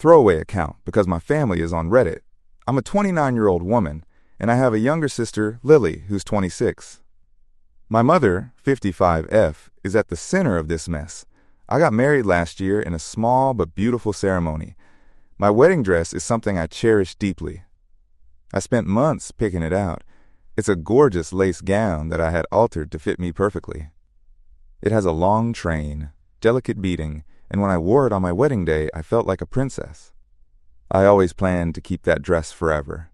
throwaway account because my family is on Reddit. I'm a 29-year-old woman, and I have a younger sister, Lily, who's 26. My mother, 55F, is at the center of this mess. I got married last year in a small but beautiful ceremony. My wedding dress is something I cherish deeply. I spent months picking it out. It's a gorgeous lace gown that I had altered to fit me perfectly. It has a long train, delicate beading, and when I wore it on my wedding day, I felt like a princess. I always planned to keep that dress forever,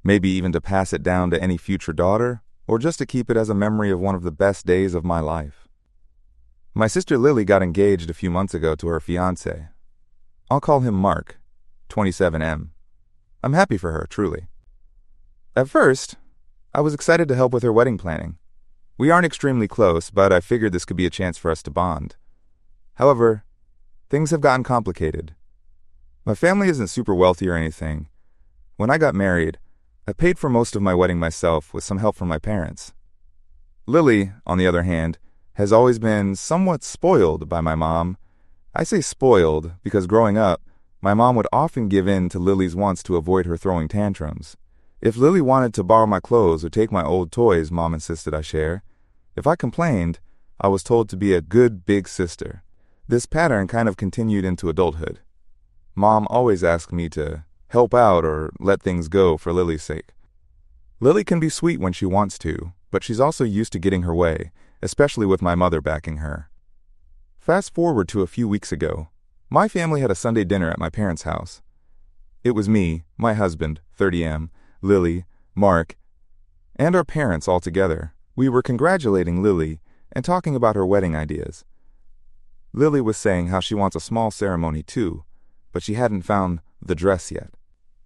maybe even to pass it down to any future daughter, or just to keep it as a memory of one of the best days of my life. My sister Lily got engaged a few months ago to her fiancé. I'll call him Mark, 27M. I'm happy for her, truly. At first, I was excited to help with her wedding planning. We aren't extremely close, but I figured this could be a chance for us to bond. However, things have gotten complicated. My family isn't super wealthy or anything. When I got married, I paid for most of my wedding myself with some help from my parents. Lily, on the other hand, has always been somewhat spoiled by my mom. I say spoiled because growing up, my mom would often give in to Lily's wants to avoid her throwing tantrums. If Lily wanted to borrow my clothes or take my old toys, Mom insisted I share. If I complained, I was told to be a good big sister. This pattern kind of continued into adulthood. Mom always asked me to help out or let things go for Lily's sake. Lily can be sweet when she wants to, but she's also used to getting her way, especially with my mother backing her. Fast forward to a few weeks ago. My family had a Sunday dinner at my parents' house. It was me, my husband, 30M, Lily, Mark, and our parents all together. We were congratulating Lily and talking about her wedding ideas. Lily was saying how she wants a small ceremony too, but she hadn't found the dress yet.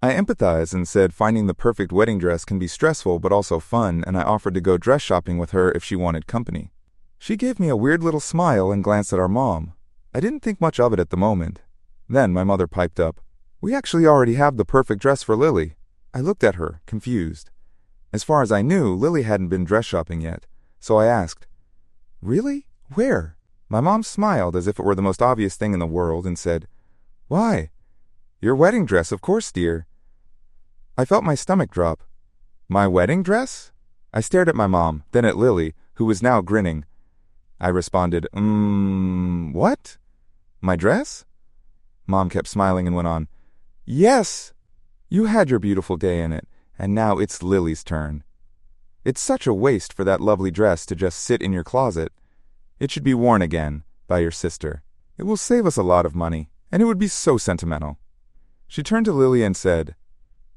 I empathized and said finding the perfect wedding dress can be stressful but also fun, and I offered to go dress shopping with her if she wanted company. She gave me a weird little smile and glanced at our mom. I didn't think much of it at the moment. Then my mother piped up, "We actually already have the perfect dress for Lily." I looked at her, confused. As far as I knew, Lily hadn't been dress shopping yet, so I asked, "Really? Where?" My mom smiled as if it were the most obvious thing in the world and said, "Why? Your wedding dress, of course, dear." I felt my stomach drop. My wedding dress? I stared at my mom, then at Lily, who was now grinning. I responded, what? My dress? Mom kept smiling and went on, "Yes! You had your beautiful day in it, and now it's Lily's turn. It's such a waste for that lovely dress to just sit in your closet. It should be worn again by your sister. It will save us a lot of money, and it would be so sentimental." She turned to Lily and said,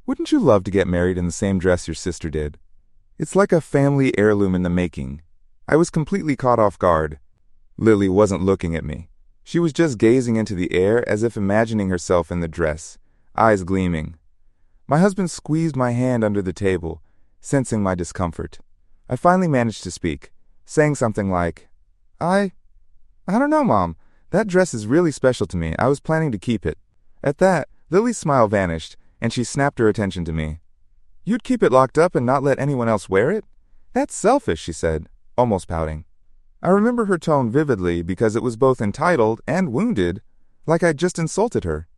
"Wouldn't you love to get married in the same dress your sister did? It's like a family heirloom in the making." I was completely caught off guard. Lily wasn't looking at me. She was just gazing into the air as if imagining herself in the dress, eyes gleaming. My husband squeezed my hand under the table, sensing my discomfort. I finally managed to speak, saying something like, I don't know, Mom. That dress is really special to me. I was planning to keep it." At that, Lily's smile vanished, and she snapped her attention to me. "You'd keep it locked up and not let anyone else wear it? That's selfish," she said, almost pouting. I remember her tone vividly because it was both entitled and wounded, like I'd just insulted her.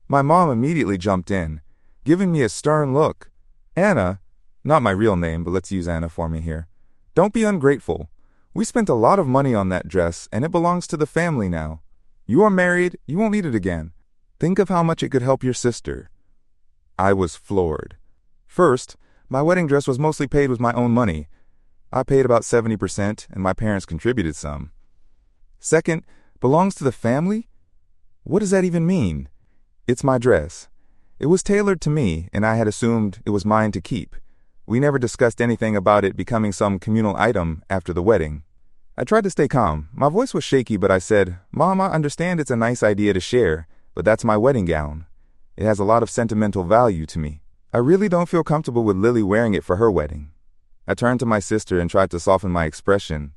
My mom immediately jumped in, giving me a stern look. "Anna," not my real name, but let's use Anna for me here, "don't be ungrateful. We spent a lot of money on that dress, and it belongs to the family now. You are married, you won't need it again. Think of how much it could help your sister." I was floored. First, my wedding dress was mostly paid with my own money. I paid about 70%, and my parents contributed some. Second, belongs to the family? What does that even mean? It's my dress. It was tailored to me, and I had assumed it was mine to keep. We never discussed anything about it becoming some communal item after the wedding. I tried to stay calm. My voice was shaky, but I said, "Mom, I understand it's a nice idea to share, but that's my wedding gown. It has a lot of sentimental value to me. I really don't feel comfortable with Lily wearing it for her wedding." I turned to my sister and tried to soften my expression.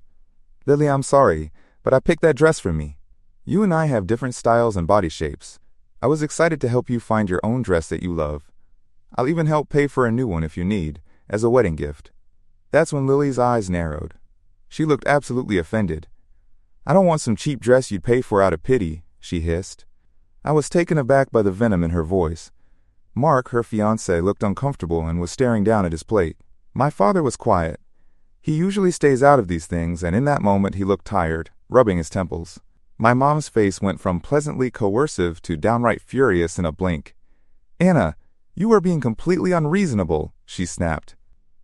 "Lily, I'm sorry, but I picked that dress for me. You and I have different styles and body shapes. I was excited to help you find your own dress that you love. I'll even help pay for a new one if you need, as a wedding gift." That's when Lily's eyes narrowed. She looked absolutely offended. "I don't want some cheap dress you'd pay for out of pity," she hissed. I was taken aback by the venom in her voice. Mark, her fiancé, looked uncomfortable and was staring down at his plate. My father was quiet. He usually stays out of these things, and in that moment he looked tired, rubbing his temples. My mom's face went from pleasantly coercive to downright furious in a blink. "Anna, you are being completely unreasonable," she snapped.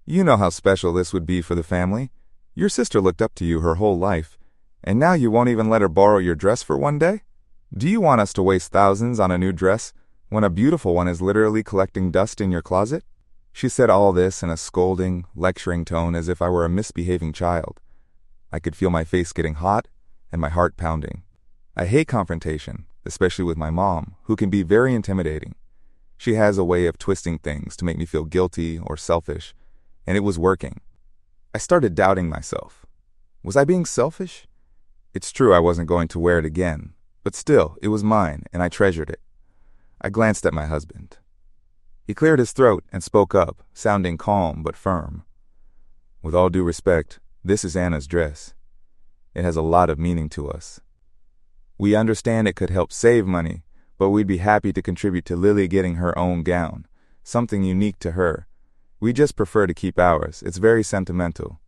"You know how special this would be for the family. Your sister looked up to you her whole life, and now you won't even let her borrow your dress for one day? Do you want us to waste thousands on a new dress when a beautiful one is literally collecting dust in your closet?" She said all this in a scolding, lecturing tone as if I were a misbehaving child. I could feel my face getting hot and my heart pounding. I hate confrontation, especially with my mom, who can be very intimidating. She has a way of twisting things to make me feel guilty or selfish, and it was working. I started doubting myself. Was I being selfish? It's true I wasn't going to wear it again, but still, it was mine, and I treasured it. I glanced at my husband. He cleared his throat and spoke up, sounding calm but firm. "With all due respect, this is Anna's dress. It has a lot of meaning to us. We understand it could help save money, but we'd be happy to contribute to Lily getting her own gown, something unique to her. We just prefer to keep ours. It's very sentimental."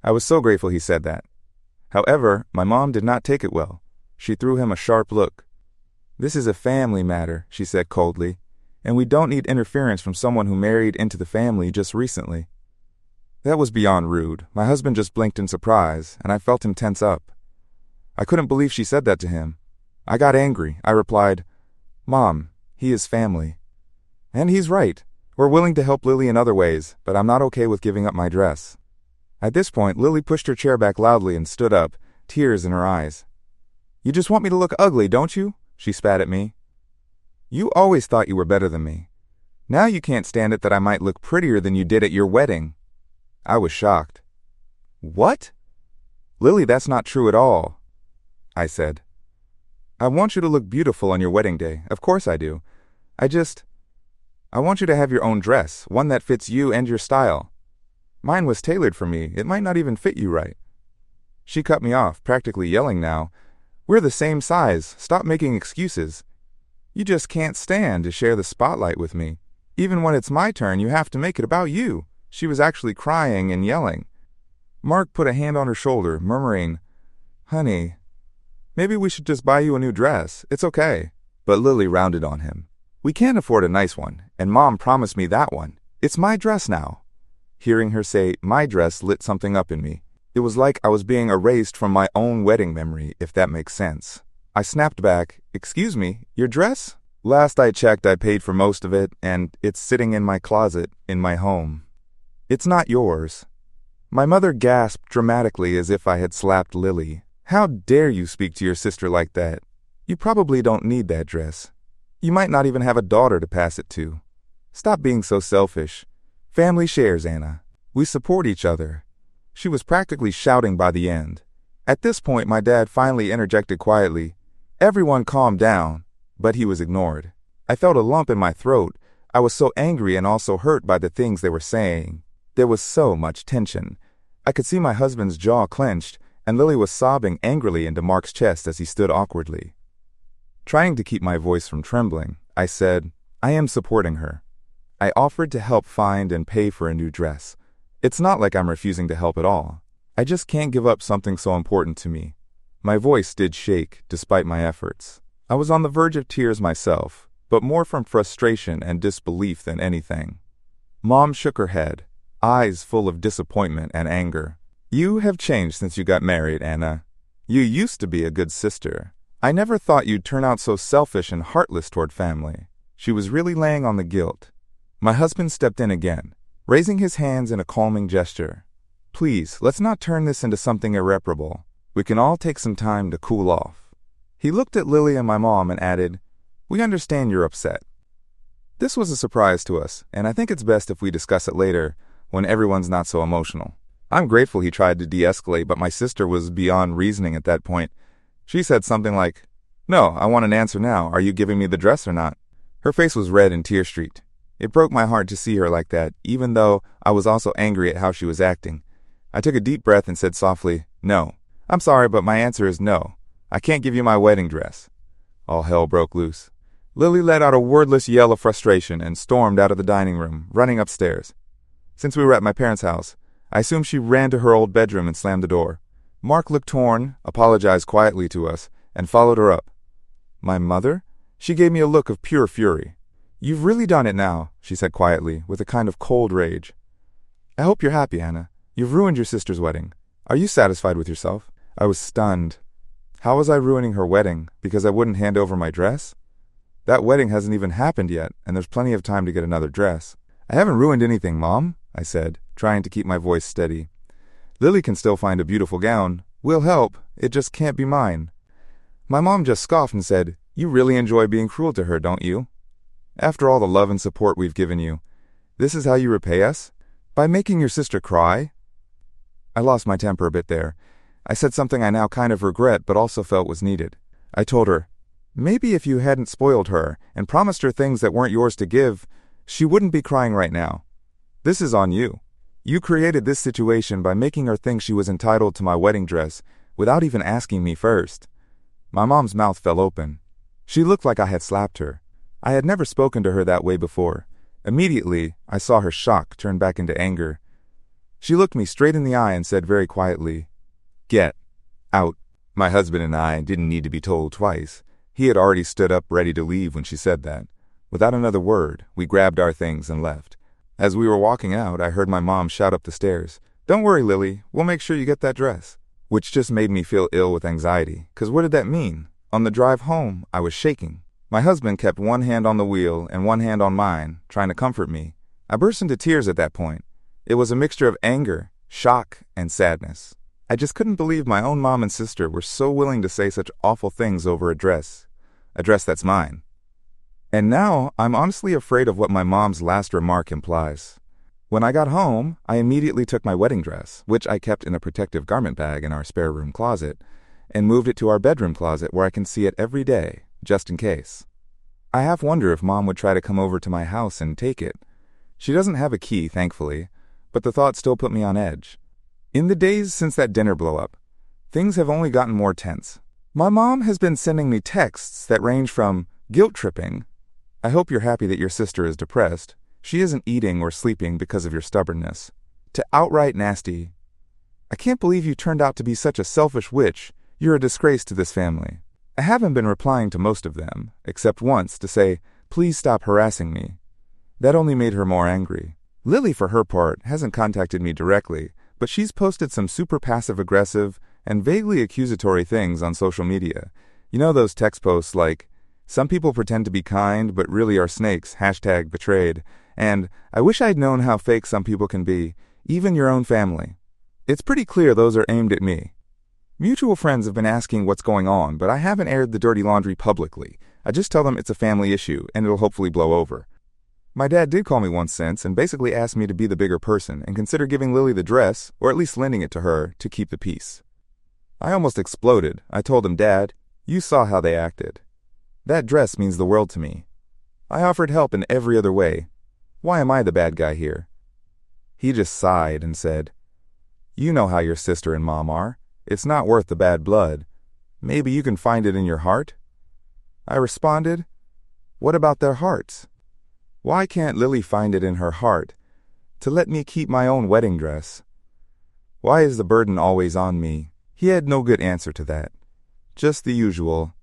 I was so grateful he said that. However, my mom did not take it well. She threw him a sharp look. "This is a family matter," she said coldly, "and we don't need interference from someone who married into the family just recently." That was beyond rude. My husband just blinked in surprise, and I felt him tense up. I couldn't believe she said that to him. I got angry. I replied, "Mom, he is family." "And he's right. We're willing to help Lily in other ways, but I'm not okay with giving up my dress." At this point, Lily pushed her chair back loudly and stood up, tears in her eyes. "You just want me to look ugly, don't you?" she spat at me. "You always thought you were better than me. Now you can't stand it that I might look prettier than you did at your wedding." I was shocked. "What?" "Lily, that's not true at all," I said. "I want you to look beautiful on your wedding day. Of course I do. I want you to have your own dress, one that fits you and your style. Mine was tailored for me. It might not even fit you right." She cut me off, practically yelling now, "We're the same size. Stop making excuses. You just can't stand to share the spotlight with me. Even when it's my turn, you have to make it about you." She was actually crying and yelling. Mark put a hand on her shoulder, murmuring, "Honey, maybe we should just buy you a new dress. It's okay." But Lily rounded on him. "We can't afford a nice one, and Mom promised me that one. It's my dress now." Hearing her say "my dress" lit something up in me. It was like I was being erased from my own wedding memory, if that makes sense. I snapped back, "Excuse me, your dress? Last I checked, I paid for most of it, and it's sitting in my closet, in my home. It's not yours." My mother gasped dramatically as if I had slapped Lily. "How dare you speak to your sister like that? You probably don't need that dress. You might not even have a daughter to pass it to. Stop being so selfish. Family shares, Anna. We support each other." She was practically shouting by the end. At this point, my dad finally interjected quietly, "Everyone calm down," but he was ignored. I felt a lump in my throat. I was so angry and also hurt by the things they were saying. There was so much tension. I could see my husband's jaw clenched, and Lily was sobbing angrily into Mark's chest as he stood awkwardly. Trying to keep my voice from trembling, I said, "I am supporting her. I offered to help find and pay for a new dress. It's not like I'm refusing to help at all. I just can't give up something so important to me." My voice did shake, despite my efforts. I was on the verge of tears myself, but more from frustration and disbelief than anything. Mom shook her head, eyes full of disappointment and anger. "You have changed since you got married, Anna. You used to be a good sister. I never thought you'd turn out so selfish and heartless toward family." She was really laying on the guilt. My husband stepped in again, raising his hands in a calming gesture. "Please, let's not turn this into something irreparable. We can all take some time to cool off." He looked at Lily and my mom and added, "We understand you're upset." This was a surprise to us, and I think it's best if we discuss it later, when everyone's not so emotional. I'm grateful he tried to de-escalate, but my sister was beyond reasoning at that point. She said something like, "No, I want an answer now. Are you giving me the dress or not?" Her face was red and tear-streaked. It broke my heart to see her like that, even though I was also angry at how she was acting. I took a deep breath and said softly, "No. I'm sorry, but my answer is no. I can't give you my wedding dress." All hell broke loose. Lily let out a wordless yell of frustration and stormed out of the dining room, running upstairs. Since we were at my parents' house, I assumed she ran to her old bedroom and slammed the door. Mark looked torn, apologized quietly to us, and followed her up. My mother? She gave me a look of pure fury. You've really done it now, she said quietly, with a kind of cold rage. I hope you're happy, Anna. You've ruined your sister's wedding. Are you satisfied with yourself? I was stunned. How was I ruining her wedding? Because I wouldn't hand over my dress? That wedding hasn't even happened yet, and there's plenty of time to get another dress. I haven't ruined anything, Mom, I said, trying to keep my voice steady. Lily can still find a beautiful gown. We'll help. It just can't be mine. My mom just scoffed and said, You really enjoy being cruel to her, don't you? After all the love and support we've given you, this is how you repay us? By making your sister cry? I lost my temper a bit there. I said something I now kind of regret but also felt was needed. I told her, maybe if you hadn't spoiled her and promised her things that weren't yours to give, she wouldn't be crying right now. This is on you. You created this situation by making her think she was entitled to my wedding dress without even asking me first. My mom's mouth fell open. She looked like I had slapped her. I had never spoken to her that way before. Immediately, I saw her shock turn back into anger. She looked me straight in the eye and said very quietly, Get out. My husband and I didn't need to be told twice. He had already stood up ready to leave when she said that. Without another word, we grabbed our things and left. As we were walking out, I heard my mom shout up the stairs, Don't worry, Lily, we'll make sure you get that dress. Which just made me feel ill with anxiety, 'cause what did that mean? On the drive home, I was shaking. My husband kept one hand on the wheel and one hand on mine, trying to comfort me. I burst into tears at that point. It was a mixture of anger, shock, and sadness. I just couldn't believe my own mom and sister were so willing to say such awful things over a dress that's mine. And now I'm honestly afraid of what my mom's last remark implies. When I got home, I immediately took my wedding dress, which I kept in a protective garment bag in our spare room closet, and moved it to our bedroom closet where I can see it every day, just in case. I half wonder if Mom would try to come over to my house and take it. She doesn't have a key, thankfully, but the thought still put me on edge. In the days since that dinner blow-up, things have only gotten more tense. My mom has been sending me texts that range from guilt-tripping, I hope you're happy that your sister is depressed, she isn't eating or sleeping because of your stubbornness, to outright nasty, I can't believe you turned out to be such a selfish witch, you're a disgrace to this family. I haven't been replying to most of them, except once to say, please stop harassing me. That only made her more angry. Lily, for her part, hasn't contacted me directly, but she's posted some super passive-aggressive and vaguely accusatory things on social media. You know those text posts like, some people pretend to be kind but really are snakes, #betrayed, and I wish I'd known how fake some people can be, even your own family. It's pretty clear those are aimed at me. Mutual friends have been asking what's going on, but I haven't aired the dirty laundry publicly. I just tell them it's a family issue and it'll hopefully blow over. My dad did call me once since and basically asked me to be the bigger person and consider giving Lily the dress, or at least lending it to her, to keep the peace. I almost exploded. I told him, Dad, you saw how they acted. That dress means the world to me. I offered help in every other way. Why am I the bad guy here? He just sighed and said, You know how your sister and Mom are. It's not worth the bad blood. Maybe you can find it in your heart? I responded, What about their hearts? Why can't Lily find it in her heart to let me keep my own wedding dress? Why is the burden always on me? He had no good answer to that. Just the usual,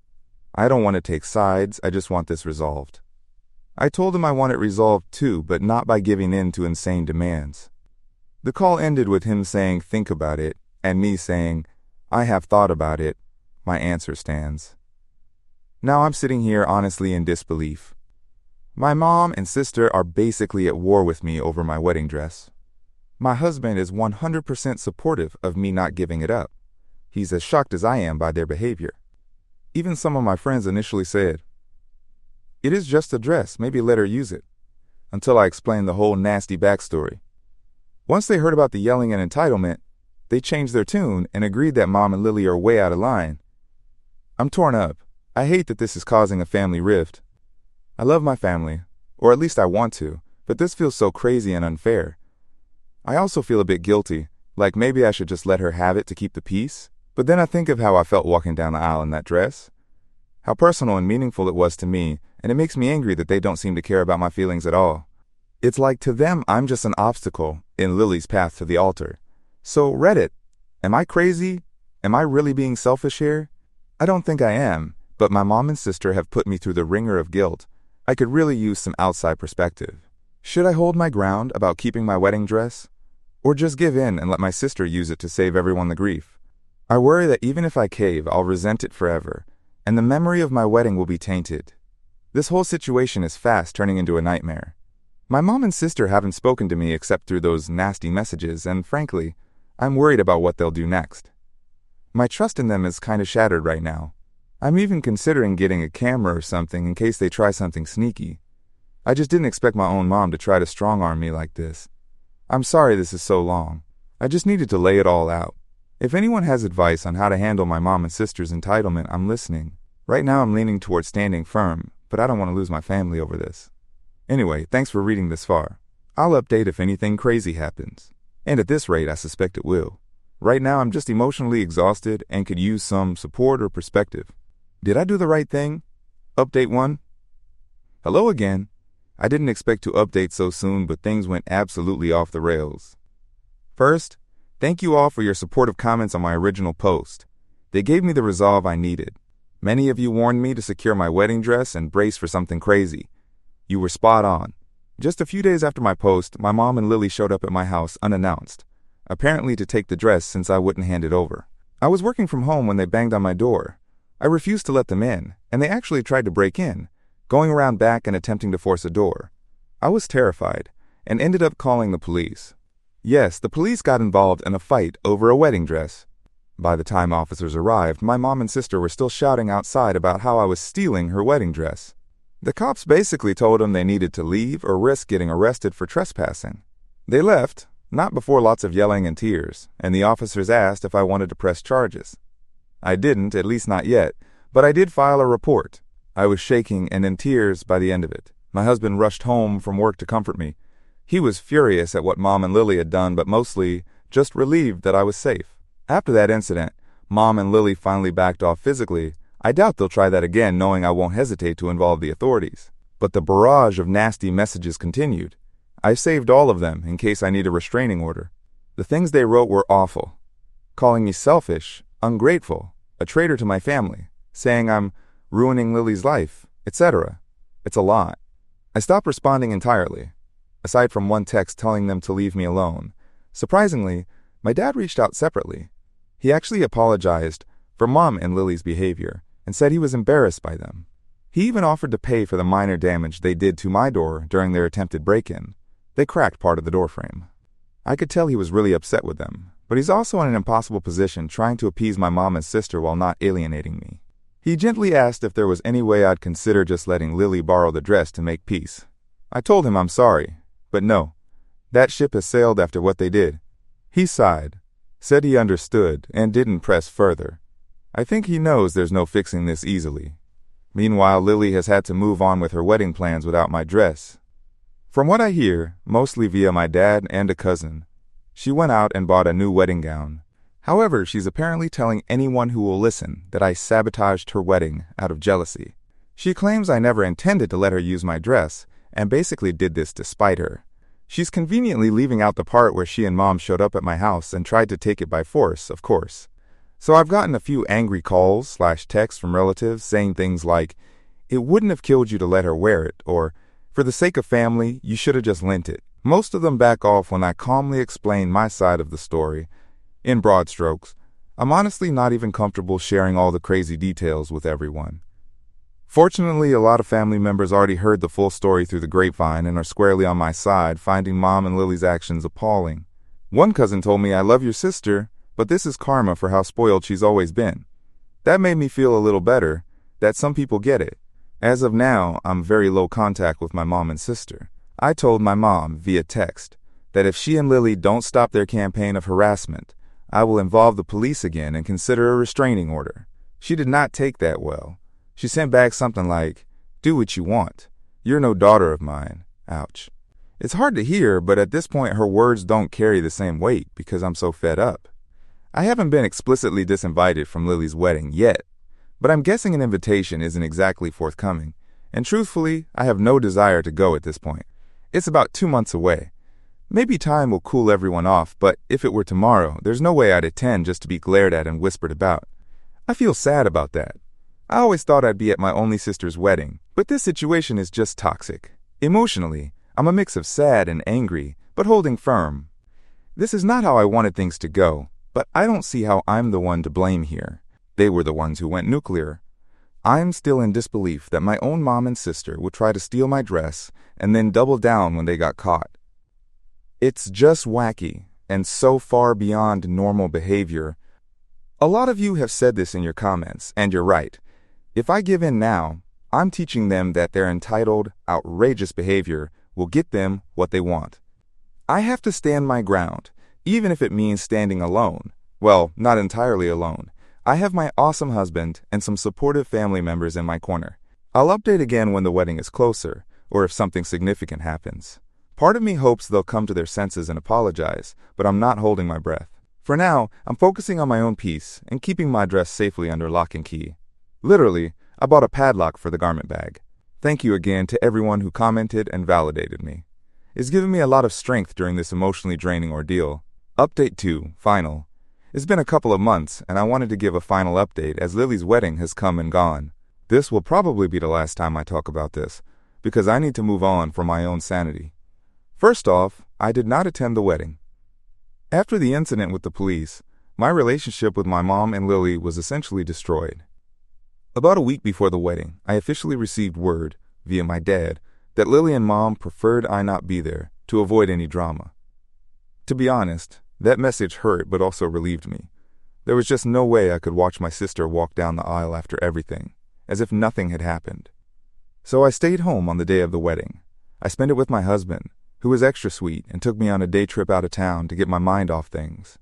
I don't want to take sides, I just want this resolved. I told him I want it resolved too, but not by giving in to insane demands. The call ended with him saying, think about it, and me saying, I have thought about it. My answer stands. Now I'm sitting here honestly in disbelief. My mom and sister are basically at war with me over my wedding dress. My husband is 100% supportive of me not giving it up. He's as shocked as I am by their behavior. Even some of my friends initially said, It is just a dress, maybe let her use it, until I explained the whole nasty backstory. Once they heard about the yelling and entitlement, they changed their tune and agreed that Mom and Lily are way out of line. I'm torn up. I hate that this is causing a family rift. I love my family, or at least I want to, but this feels so crazy and unfair. I also feel a bit guilty, like maybe I should just let her have it to keep the peace, but then I think of how I felt walking down the aisle in that dress, how personal and meaningful it was to me, and it makes me angry that they don't seem to care about my feelings at all. It's like to them I'm just an obstacle in Lily's path to the altar. So Reddit, am I crazy? Am I really being selfish here? I don't think I am, but my mom and sister have put me through the ringer of guilt. I could really use some outside perspective. Should I hold my ground about keeping my wedding dress? Or just give in and let my sister use it to save everyone the grief? I worry that even if I cave, I'll resent it forever, and the memory of my wedding will be tainted. This whole situation is fast turning into a nightmare. My mom and sister haven't spoken to me except through those nasty messages, and frankly, I'm worried about what they'll do next. My trust in them is kind of shattered right now. I'm even considering getting a camera or something in case they try something sneaky. I just didn't expect my own mom to try to strong-arm me like this. I'm sorry this is so long. I just needed to lay it all out. If anyone has advice on how to handle my mom and sister's entitlement, I'm listening. Right now I'm leaning towards standing firm, but I don't want to lose my family over this. Anyway, thanks for reading this far. I'll update if anything crazy happens. And at this rate, I suspect it will. Right now I'm just emotionally exhausted and could use some support or perspective. Did I do the right thing? Update 1. Hello again. I didn't expect to update so soon, but things went absolutely off the rails. First, thank you all for your supportive comments on my original post. They gave me the resolve I needed. Many of you warned me to secure my wedding dress and brace for something crazy. You were spot on. Just a few days after my post, my mom and Lily showed up at my house unannounced, apparently to take the dress since I wouldn't hand it over. I was working from home when they banged on my door. I refused to let them in, and they actually tried to break in, going around back and attempting to force a door. I was terrified, and ended up calling the police. Yes, the police got involved in a fight over a wedding dress. By the time officers arrived, my mom and sister were still shouting outside about how I was stealing her wedding dress. The cops basically told them they needed to leave or risk getting arrested for trespassing. They left, not before lots of yelling and tears, and the officers asked if I wanted to press charges. I didn't, at least not yet, but I did file a report. I was shaking and in tears by the end of it. My husband rushed home from work to comfort me. He was furious at what Mom and Lily had done, but mostly just relieved that I was safe. After that incident, Mom and Lily finally backed off physically. I doubt they'll try that again, knowing I won't hesitate to involve the authorities. But the barrage of nasty messages continued. I saved all of them in case I need a restraining order. The things they wrote were awful, calling me selfish, ungrateful, a traitor to my family, saying I'm ruining Lily's life, etc. It's a lot. I stopped responding entirely, aside from one text telling them to leave me alone. Surprisingly, my dad reached out separately. He actually apologized for Mom and Lily's behavior and said he was embarrassed by them. He even offered to pay for the minor damage they did to my door during their attempted break-in. They cracked part of the door frame. I could tell he was really upset with them, but he's also in an impossible position trying to appease my mom and sister while not alienating me. He gently asked if there was any way I'd consider just letting Lily borrow the dress to make peace. I told him I'm sorry, but no. That ship has sailed after what they did. He sighed, said he understood, and didn't press further. I think he knows there's no fixing this easily. Meanwhile, Lily has had to move on with her wedding plans without my dress. From what I hear, mostly via my dad and a cousin, she went out and bought a new wedding gown. However, she's apparently telling anyone who will listen that I sabotaged her wedding out of jealousy. She claims I never intended to let her use my dress, and basically did this to spite her. She's conveniently leaving out the part where she and Mom showed up at my house and tried to take it by force, of course. So I've gotten a few angry calls/texts from relatives saying things like, "It wouldn't have killed you to let her wear it," or, "For the sake of family, you should have just lent it." Most of them back off when I calmly explain my side of the story. In broad strokes, I'm honestly not even comfortable sharing all the crazy details with everyone. Fortunately, a lot of family members already heard the full story through the grapevine and are squarely on my side, finding Mom and Lily's actions appalling. One cousin told me, "I love your sister, but this is karma for how spoiled she's always been." That made me feel a little better, that some people get it. As of now, I'm very low contact with my mom and sister. I told my mom, via text, that if she and Lily don't stop their campaign of harassment, I will involve the police again and consider a restraining order. She did not take that well. She sent back something like, "Do what you want. You're no daughter of mine." Ouch. It's hard to hear, but at this point her words don't carry the same weight because I'm so fed up. I haven't been explicitly disinvited from Lily's wedding yet, But I'm guessing an invitation isn't exactly forthcoming, and truthfully, I have no desire to go at this point. It's about 2 months away. Maybe time will cool everyone off, but if it were tomorrow, there's no way I'd attend just to be glared at and whispered about. I feel sad about that. I always thought I'd be at my only sister's wedding, but this situation is just toxic. Emotionally, I'm a mix of sad and angry, but holding firm. This is not how I wanted things to go, but I don't see how I'm the one to blame here. They were the ones who went nuclear. I'm still in disbelief that my own mom and sister would try to steal my dress and then double down when they got caught. It's just wacky and so far beyond normal behavior. A lot of you have said this in your comments, and you're right. If I give in now, I'm teaching them that their entitled, outrageous behavior will get them what they want. I have to stand my ground, even if it means standing alone. Well, not entirely alone. I have my awesome husband and some supportive family members in my corner. I'll update again when the wedding is closer, or if something significant happens. Part of me hopes they'll come to their senses and apologize, but I'm not holding my breath. For now, I'm focusing on my own peace and keeping my dress safely under lock and key. Literally, I bought a padlock for the garment bag. Thank you again to everyone who commented and validated me. It's given me a lot of strength during this emotionally draining ordeal. Update 2, final. It's been a couple of months, and I wanted to give a final update as Lily's wedding has come and gone. This will probably be the last time I talk about this, because I need to move on for my own sanity. First off, I did not attend the wedding. After the incident with the police, my relationship with my mom and Lily was essentially destroyed. About a week before the wedding, I officially received word, via my dad, that Lily and Mom preferred I not be there to avoid any drama. To be honest, that message hurt but also relieved me. There was just no way I could watch my sister walk down the aisle after everything, as if nothing had happened. So I stayed home on the day of the wedding. I spent it with my husband, who was extra sweet and took me on a day trip out of town to get my mind off things.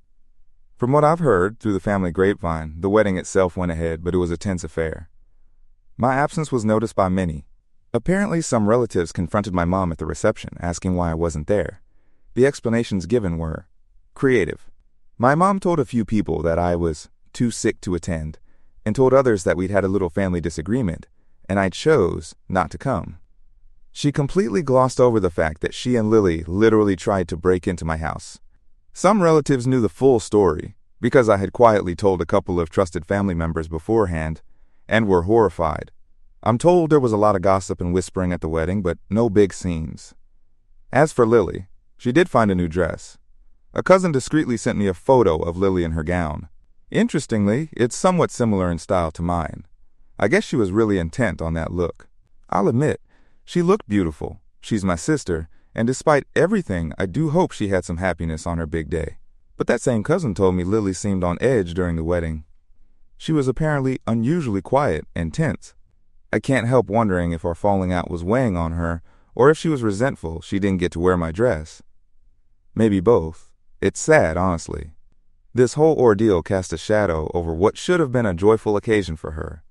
From what I've heard through the family grapevine, the wedding itself went ahead, but it was a tense affair. My absence was noticed by many. Apparently, some relatives confronted my mom at the reception, asking why I wasn't there. The explanations given were creative. My mom told a few people that I was too sick to attend, and told others that we'd had a little family disagreement, and I chose not to come. She completely glossed over the fact that she and Lily literally tried to break into my house. Some relatives knew the full story, because I had quietly told a couple of trusted family members beforehand, and were horrified. I'm told there was a lot of gossip and whispering at the wedding, but no big scenes. As for Lily, she did find a new dress. A cousin discreetly sent me a photo of Lily in her gown. Interestingly, it's somewhat similar in style to mine. I guess she was really intent on that look. I'll admit, she looked beautiful. She's my sister, and despite everything, I do hope she had some happiness on her big day. But that same cousin told me Lily seemed on edge during the wedding. She was apparently unusually quiet and tense. I can't help wondering if our falling out was weighing on her, or if she was resentful she didn't get to wear my dress. Maybe both. It's sad, honestly. This whole ordeal cast a shadow over what should have been a joyful occasion for her.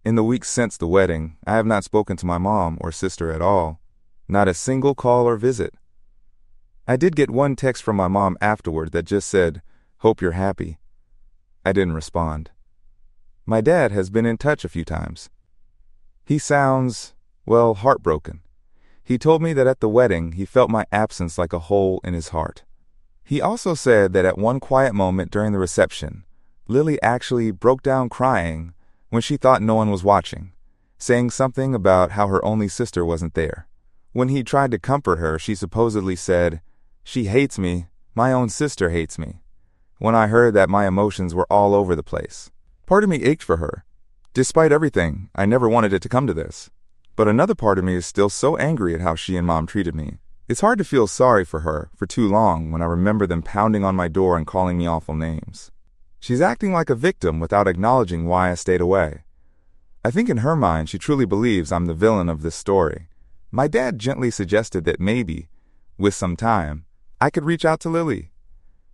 In the weeks since the wedding, I have not spoken to my mom or sister at all. Not a single call or visit. I did get one text from my mom afterward that just said, "Hope you're happy." I didn't respond. My dad has been in touch a few times. He sounds, well, heartbroken. He told me that at the wedding he felt my absence like a hole in his heart. He also said that at one quiet moment during the reception, Lily actually broke down crying when she thought no one was watching, saying something about how her only sister wasn't there. When he tried to comfort her, she supposedly said, "She hates me, my own sister hates me." When I heard that, my emotions were all over the place. Part of me ached for her. Despite everything, I never wanted it to come to this. But another part of me is still so angry at how she and Mom treated me. It's hard to feel sorry for her for too long when I remember them pounding on my door and calling me awful names. She's acting like a victim without acknowledging why I stayed away. I think in her mind she truly believes I'm the villain of this story. My dad gently suggested that maybe, with some time, I could reach out to Lily.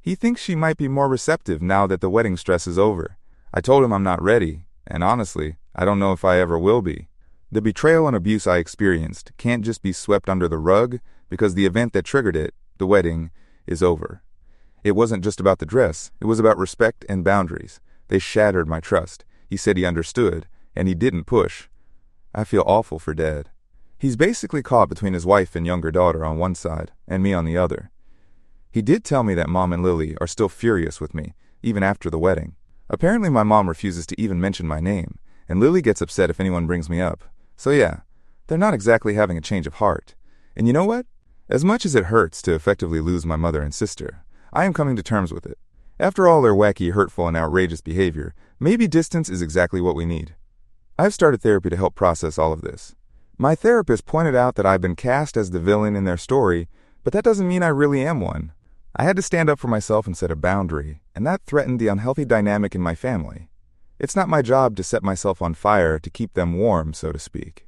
He thinks she might be more receptive now that the wedding stress is over. I told him I'm not ready, and honestly, I don't know if I ever will be. The betrayal and abuse I experienced can't just be swept under the rug because the event that triggered it, the wedding, is over. It wasn't just about the dress. It was about respect and boundaries. They shattered my trust, He said he understood, and he didn't push. I feel awful for Dad. He's basically caught between his wife and younger daughter on one side, and me on the other. He did tell me that Mom and Lily are still furious with me, even after the wedding. Apparently my mom refuses to even mention my name, and Lily gets upset if anyone brings me up. So yeah, they're not exactly having a change of heart. And you know what? As much as it hurts to effectively lose my mother and sister, I am coming to terms with it. After all their wacky, hurtful, and outrageous behavior, maybe distance is exactly what we need. I've started therapy to help process all of this. My therapist pointed out that I've been cast as the villain in their story, but that doesn't mean I really am one. I had to stand up for myself and set a boundary, and that threatened the unhealthy dynamic in my family. It's not my job to set myself on fire to keep them warm, so to speak.